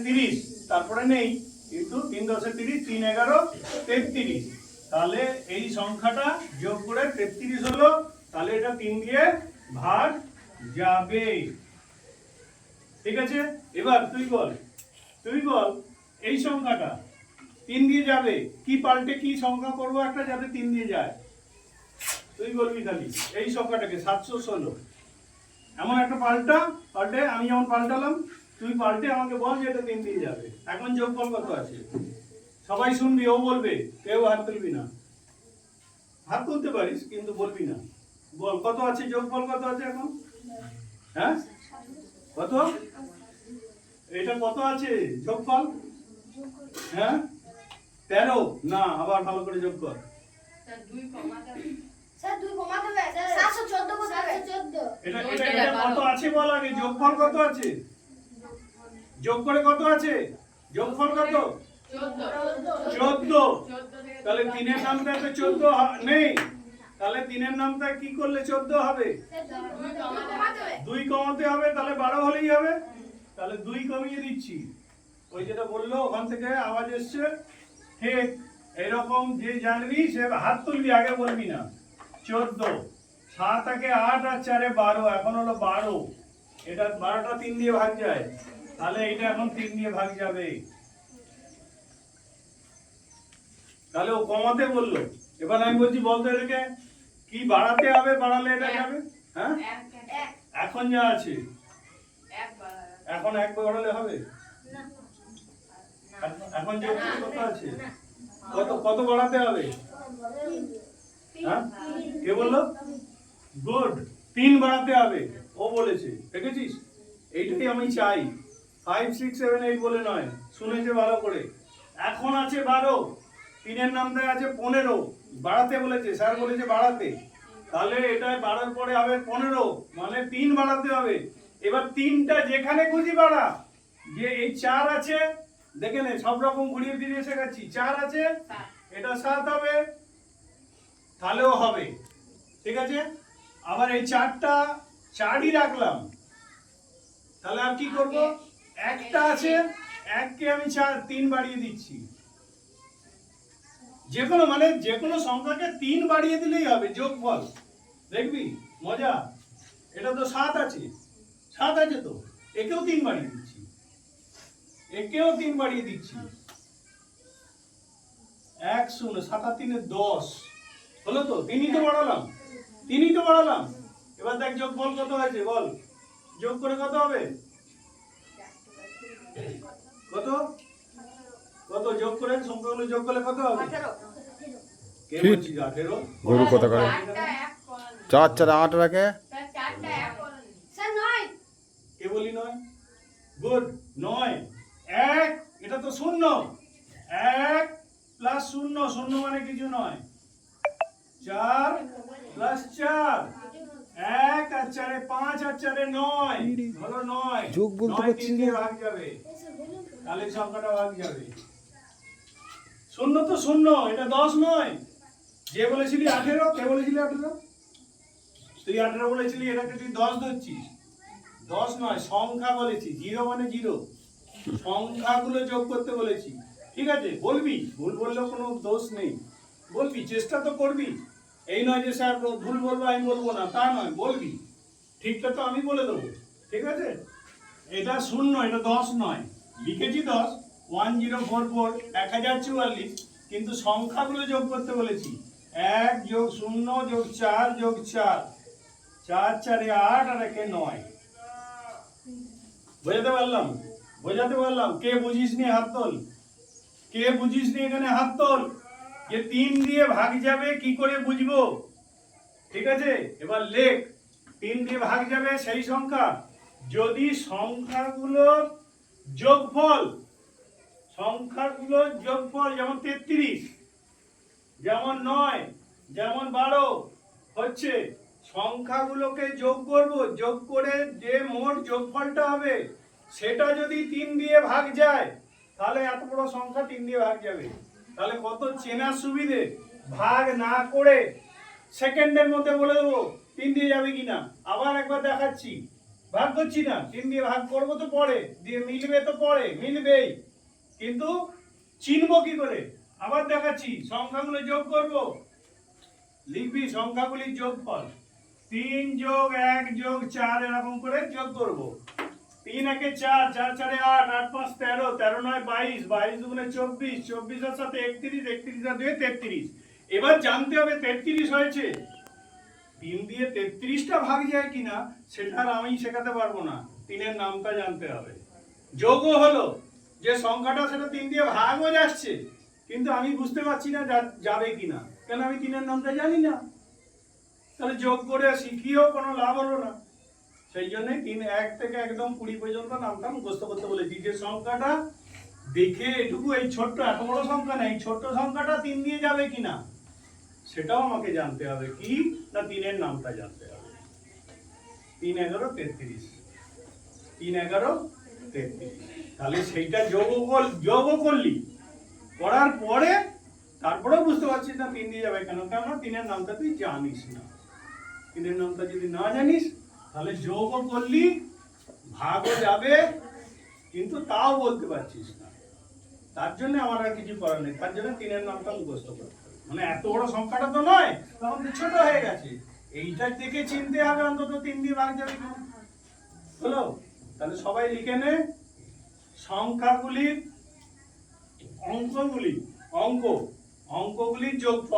30 তারপরে নেই কিন্তু 3 10 30 3 11 33 তাহলে এই সংখ্যাটা যোগ করে 33 হলো তাহলে এটা 3 দিয়ে ভাগ যাবে ঠিক আছে এবার তুই বল এই সংখ্যাটা 3 দিয়ে যাবে কি পাল্টে কি সংখ্যা করব একটা যাতে 3 দিয়ে যায় তুই বলবি খালি এই সংখ্যাটাকে 716 এমন একটা পাল্টে আমি যেমন পাল্টালাম তুই পাল্টে আমাকে বল যে এটা 3 দিয়ে যাবে এখন যোগফল কত আছে সবাই শুনবি ও বলবে কেউ হাত তুলবি না হাত তুলতে পারিস কিন্তু বলবি না বল কত আছে যোগফল কত আছে এখন হ্যাঁ কত এটা কত আছে যোগফল হ্যাঁ 13 না আবার ভালো করে যোগ কর স্যার 2 কমাতে স্যার 2 কমাতে হবে স্যার 714 করতে হবে 14 এটা কত আছে বল আগে যোগফল কত আছে যোগ করে কত আছে যোগফল কত 14 তাহলে 3 এর নামটা তো 14 নেই তাহলে 3 এর নামটা কি করলে 14 হবে 2 কমাতে হবে তাহলে 12 হলেই হবে তাহলে 2 কমিয়ে দিচ্ছি ওই যেটা বললো ওখান থেকে আওয়াজ এসছে ঠিক এরকম যে জানবি সে হাত তুলবি আগে বলবি না 14 7 থেকে 8 আর 4 12 এখন হলো 12 এটা 12টা 3 দিয়ে ভাগ যায় তাহলে এটা এখন 3 দিয়ে ভাগ যাবে তাহলে ও কমাতে বললো এবার আমি বলছি বলতো এটাকে কি বাড়াতে হবে বাড়ালে এটা যাবে হ্যাঁ এখন যা আছে এখন 1 বাড়ালে হবে না এখন যোগ কত আছে কত বাড়াতে হবে হ্যাঁ কে বললো গুড 3 বাড়াতে হবে ও বলেছে দেখেছিস এইটাই আমি চাই 5 6 7 8 বলে নয় শুনেছে ভালো করে এখন আছে 12 3 এর নামটা আছে 15 বাড়াতে বলেছে স্যার বলেছে বাড়াতে তাহলে এটা 12 পরে হবে 15 মানে 3 বাড়াতে হবে এবার 3টা যেখানে খুঁজি বাড়া যে এই 4 আছে দেখে নে সব রকম ঘুরিয়ে ফিরিয়ে শেখাচ্ছি 4 আছে এটা 7 হবে তাহলেও হবে ঠিক আছে আবার এই 4টা 4ই রাখলাম তাহলে আর কি করব একটা আছে এককে আমি 3 বাড়িয়ে দিচ্ছি যে কোনো সংখ্যাকে 3 বাড়িয়ে দিলেই হবে যোগফল দেখবি মজা এটা তো 7 আছে তো একেও 3 বাড়িয়ে দিচ্ছি 1 0 7 আর 3 10 হলো তো 3ই তো বাড়ালাম এবার দেখ যোগফল কত হয়েছে বল যোগ করে কত হবে কত যোগ করে সংখ্যাগুলো যোগ করলে কত হবে 18 কে বলছিস 18 গরু কত করে 4 4 8 রাখে স্যার 9 কে বলি 9 গুড 9 1 এটা তো শূন্য 1 প্লাস শূন্য শূন্য মানে কিছু নয় 4 প্লাস 4 1 আর 4 এ 5 আর 4 এ 9 হলো 9 যোগ বলতে পারছিস না ভাগ যাবে তাহলে সংখ্যাটা ভাগ যাবে শূন্য তো শূন্য এটা 10 নয় যে বলেছিলি 18 কে বলেছিলি 18 তুই 18 বলেছিলি এটাকে তুই 10 ধরছিস 10 নয় সংখ্যা বলেছি 0 মানে 0 সংখ্যাগুলো যোগ করতে বলেছি ঠিক আছে বলবি ভুল বললেও কোনো দোষ নেই বলবি চেষ্টা তো করবি এই নয় যে স্যার ভুল বলবো আমি বলবো না তা নয় বলবি ঠিকটা তো আমি বলে দেবো ঠিক আছে এটা শূন্য এটা 10 নয় লিখেছি 10 1044 1044 কিন্তু সংখ্যাগুলো যোগ করতে বলেছি 1 যোগ 0 যোগ 4 যোগ 4 4 4 8 আর 1 9 বোঝাতে পারলাম কে বুঝিসনি হাত তোল এখানে হাত তোল যে 3 দিয়ে ভাগ যাবে কি করে বুঝবো ঠিক আছে এবার লেখ 3 দিয়ে ভাগ যাবে সেই সংখ্যা যদি সংখ্যাগুলোর যোগফল যেমন 33 যেমন 9 যেমন 12 হচ্ছে সংখ্যাগুলোকে যোগ করব যোগ করে যে মোট যোগফলটা হবে সেটা যদি 3 দিয়ে ভাগ যায় তাহলে এত বড় সংখ্যা 3 দিয়ে ভাগ যাবে তাহলে কত চেনার সুবিধে ভাগ না করে সেকেন্ডের মধ্যে বলে দেবো 3 দিয়ে যাবে কিনা আবার একবার দেখাচ্ছি ভাগ করছি না, 3 দিয়ে ভাগ করবো তো পরে, দিয়ে মিলবে তো পরে, মিলবেই, কিন্তু চিনবো কি করে? আবার দেখাচ্ছি, সংখ্যাগুলো যোগ করব, লিখবি সংখ্যাগুলির যোগফল 3 যোগ 1 যোগ 4 এরকম করে যোগ করব। 3 একে 4, 4 4 8, 8 5 13, 13 9 22, 22 দুগুণে 24, 24 এর সাথে 31, 31 আর 2 33। এবার জানতে হবে 33 হয়েছে। 3 দিয়ে 33টা ভাগ যায় কিনা সেটা আর আমি শেখাতে পারবো না, 3 এর নামটা জানতে হবে। যোগও হলো, যে সংখ্যাটা সেটা 3 দিয়ে ভাগও যাচ্ছে, কিন্তু আমি বুঝতে পারছি না যাবে কিনা, কেন আমি 3 এর নামটা জানি না। তাহলে যোগ করে শিখিয়েও কোনো লাভ হলো না। সেই জন্য 3 1 থেকে একদম 20 পর্যন্ত নামটা মুখস্থ করতে বলেছি, যে সংখ্যাটা দেখে এটুকু, এই ছোট্ট, এত বড় সংখ্যা না, এই ছোট্ট সংখ্যাটা 3 দিয়ে যাবে কিনা সেটাও আমাকে জানতে হবে। কি না, 3 এর নামটা জানতে হবে। 3 11 33, 3 11 33। তাহলে সেইটা যোগও করলি, করার পরে তারপরেও বুঝতে পারছিস না 3 দিয়ে যাবে কেন, কেননা 3 এর নামটা তুই জানিস না। 3 এর নামটা যদি না জানিস তাহলে যোগও করলি, ভাগও যাবে, কিন্তু তাও বলতে পারছিস না। তার জন্য আমার আর কিছু করার নেই, তার জন্য 3 এর নামটা মুখস্থ করতে হবে। মানে এত বড় সংখ্যাটা তো নয়, তখন তো ছোট হয়ে গেছে, এইটা থেকে চিনতে হবে অন্তত 3 দিয়ে ভাগ যাবে কিনা। হলো? তাহলে সবাই লিখে নে, সংখ্যাগুলির অঙ্কগুলির যোগফল।